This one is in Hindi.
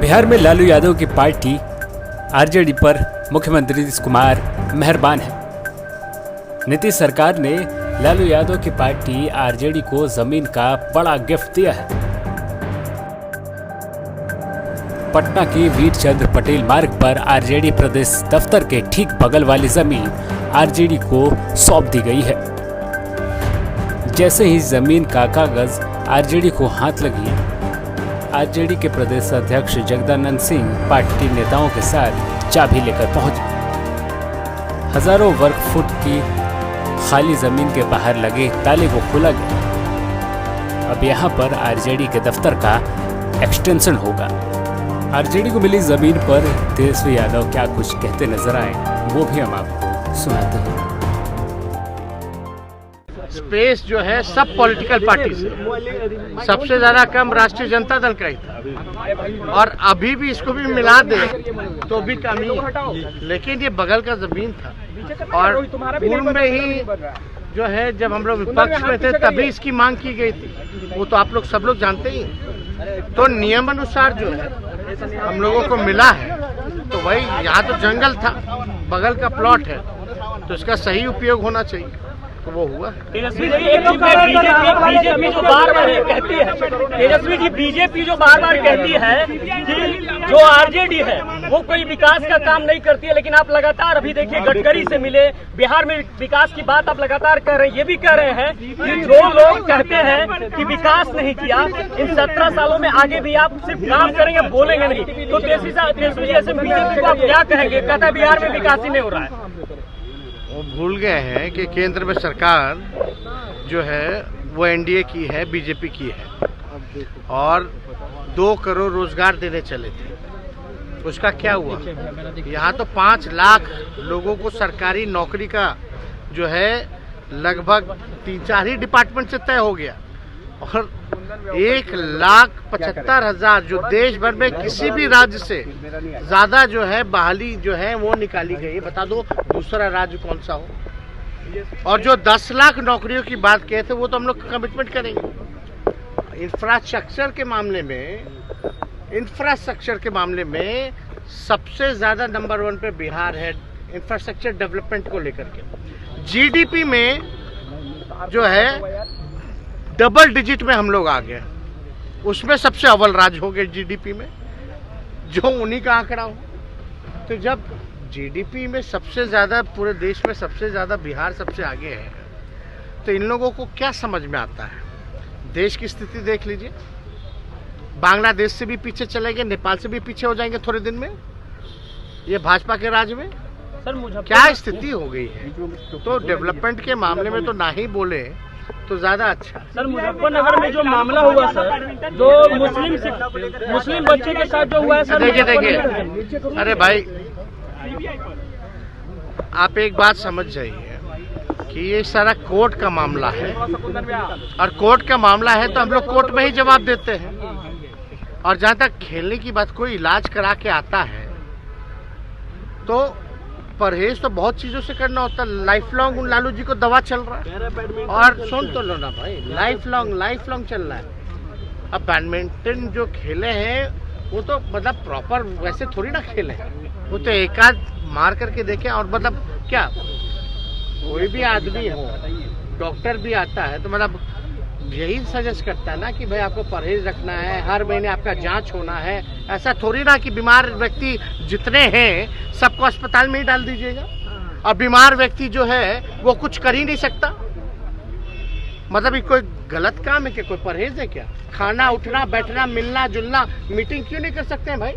बिहार में लालू यादव की पार्टी आरजेडी पर मुख्यमंत्री नीतीश कुमार मेहरबान है। नीतीश सरकार ने लालू यादव की पार्टी आरजेडी को जमीन का बड़ा गिफ्ट दिया है। पटना की वीर चंद्र पटेल मार्ग पर आरजेडी प्रदेश दफ्तर के ठीक बगल वाली जमीन आरजेडी को सौंप दी गई है। जैसे ही जमीन का कागज आरजेडी को हाथ लगी, आरजेडी के प्रदेश अध्यक्ष जगदानंद सिंह पार्टी नेताओं के साथ चाबी लेकर पहुंचे। हजारों वर्ग फुट की खाली जमीन के बाहर लगे ताले को खोला गया। अब यहां पर आरजेडी के दफ्तर का एक्सटेंशन होगा। आरजेडी को मिली जमीन पर तेजस्वी यादव क्या कुछ कहते नजर आए, वो भी हम आपको सुनाते हैं। स्पेस जो है सब पॉलिटिकल पार्टी से सबसे ज्यादा कम राष्ट्रीय जनता दल का ही था, और अभी भी इसको भी मिला दे तो भी कमी है। लेकिन ये बगल का जमीन था, और पूर्व में ही जो है जब हम लोग विपक्ष में थे तभी इसकी मांग की गई थी, वो तो आप लोग सब लोग जानते ही। तो नियम अनुसार जो है हम लोगों को मिला है, तो वही यहाँ तो जंगल था, बगल का प्लॉट है, तो इसका सही उपयोग होना चाहिए, तो वो हुआ। तेजस्वी बीजेपी जो बार बार कहती है, तेजस्वी जी बीजेपी जो बार बार कहती है कि जो आरजेडी है वो कोई विकास का काम नहीं करती है, लेकिन आप लगातार अभी देखिए गडकरी से मिले, बिहार में विकास की बात आप लगातार कर रहे हैं। ये भी कह रहे हैं कि जो लोग कहते हैं कि विकास नहीं किया, इन 17 सालों में आगे भी आप सिर्फ काम करेंगे, बोलेंगे नहीं। तो तेजस्वी जी ऐसे बीजेपी को आप क्या कहेंगे? कहता है बिहार में विकास ही नहीं हो रहा है। वो भूल गए हैं कि केंद्र में सरकार जो है वो एनडीए की है, बीजेपी की है, और 2 करोड़ रोजगार देने चले थे। उसका क्या हुआ? यहाँ तो 5 लाख लोगों को सरकारी नौकरी का जो है लगभग 3-4 ही डिपार्टमेंट से तय हो गया, और 1,75,000 जो देश भर में किसी भी राज्य से ज्यादा जो है बहाली जो है वो निकाली गई। बता दो दूसरा राज्य कौन सा हो? और जो 10 लाख नौकरियों की बात किए थे वो तो हम लोग कमिटमेंट करेंगे। इंफ्रास्ट्रक्चर के मामले में सबसे ज्यादा नंबर 1 पे बिहार है इंफ्रास्ट्रक्चर डेवलपमेंट को लेकर के। जीडीपी में जो है डबल डिजिट में हम लोग आ गए, उसमें सबसे अव्वल राज्य हो गए जीडीपी में, जो उन्हीं का आंकड़ा हो। तो जब जीडीपी में सबसे ज्यादा पूरे देश में सबसे ज्यादा बिहार सबसे आगे है, तो इन लोगों को क्या समझ में आता है? देश की स्थिति देख लीजिए, बांग्लादेश से भी पीछे चले गए, नेपाल से भी पीछे हो जाएंगे थोड़े दिन में, ये भाजपा के राज में क्या स्थिति हो गई है। तो डेवलपमेंट के मामले में तो ना ही बोले तो ज्यादा अच्छा। सर, मुजफ्फरनगर में जो मामला हुआ सर, जो मुस्लिम बच्चे के साथ जो हुआ है सर, देखिए अरे भाई आप एक बात समझ जाइए कि ये सारा कोर्ट का मामला है, और कोर्ट का मामला है तो हम लोग कोर्ट में ही जवाब देते हैं। और जहाँ तक खेलने की बात, कोई इलाज करा के आता है तो परहेज तो बहुत चीजों से करना होता है। लाइफ लॉन्ग उन लालू जी को दवा चल रहा है, और सुन तो लो ना भाई, लाइफ लॉन्ग चल रहा है। अब बैडमिंटन जो खेले हैं वो तो मतलब प्रॉपर वैसे थोड़ी ना खेले, वो तो एक आध मार करके देखे। और मतलब क्या कोई भी आदमी हो, डॉक्टर भी आता है तो मतलब यही सजेस्ट करता है ना कि भाई आपको परहेज रखना है, हर महीने आपका जांच होना है। ऐसा थोड़ी ना कि बीमार व्यक्ति जितने हैं सबको अस्पताल में ही डाल दीजिएगा, और बीमार व्यक्ति जो है वो कुछ कर ही नहीं सकता। मतलब ये कोई गलत काम है क्या? कोई परहेज है क्या? खाना, उठना, बैठना, मिलना जुलना, मीटिंग क्यों नहीं कर सकते हैं भाई?